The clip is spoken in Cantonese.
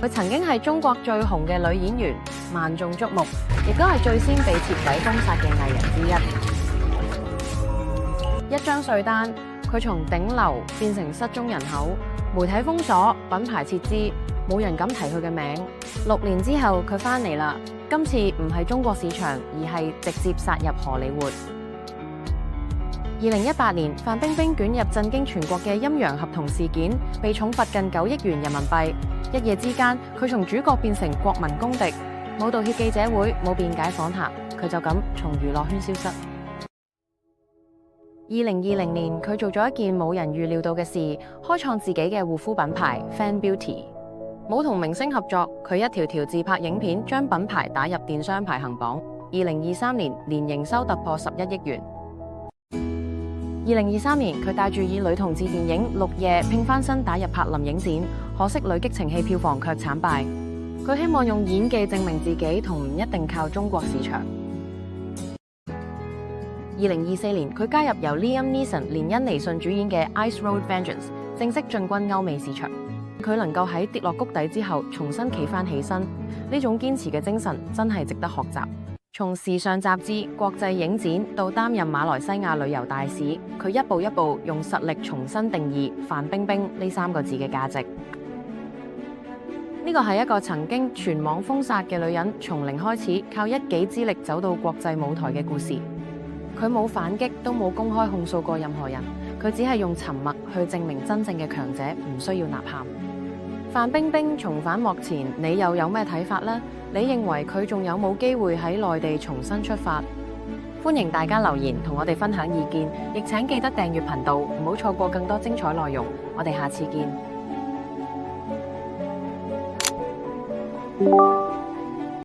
佢曾經係中國最紅嘅女演員，萬眾矚目，亦都係最先被徹底封殺嘅藝人之一。一張稅單，佢從頂流變成失蹤人口，媒體封鎖，品牌撤資，冇人敢提佢嘅名。6年之後，佢翻嚟啦，今次唔係中國市場，而係直接殺入荷里活。2018年，范冰冰捲入震驚全國嘅陰陽合同事件，被重罰近9億元人民幣。一夜之間，佢從主角變成國民公敵，冇道歉記者會，冇辯解訪談，佢就咁從娛樂圈消失。2020年，佢做咗一件冇人預料到嘅事，開創自己嘅護膚品牌 Fan Beauty。冇同明星合作，佢一條條自拍影片將品牌打入電商排行榜。2023年，年營收突破11億元。2023年，佢帶住以女同志電影《綠夜》拼翻身打入柏林影展，可惜女激情戲票房卻慘敗。佢希望用演技證明自己，同唔一定靠中國市場。2024年，佢加入由 Liam Neeson 連恩尼遜主演嘅《Ice Road Vengeance》，正式進軍歐美市場。佢能夠喺跌落谷底之後重新企翻起身，呢種堅持嘅精神真係值得學習。從時尚雜誌、國際影展到擔任馬來西亞旅遊大使，佢一步一步用實力重新定義范冰冰呢3個字嘅價值。呢個係一個曾經全網封殺嘅女人，從零開始靠一己之力走到國際舞台嘅故事。佢冇反擊，都冇公開控訴過任何人，佢只係用沉默去證明真正嘅強者唔需要吶喊。范冰冰重返幕前，你又有咩睇法呢？你認為佢仲有冇機會喺內地重新出發？歡迎大家留言同我哋分享意見，亦請記得訂閱頻道，唔好錯過更多精彩內容。我哋下次見。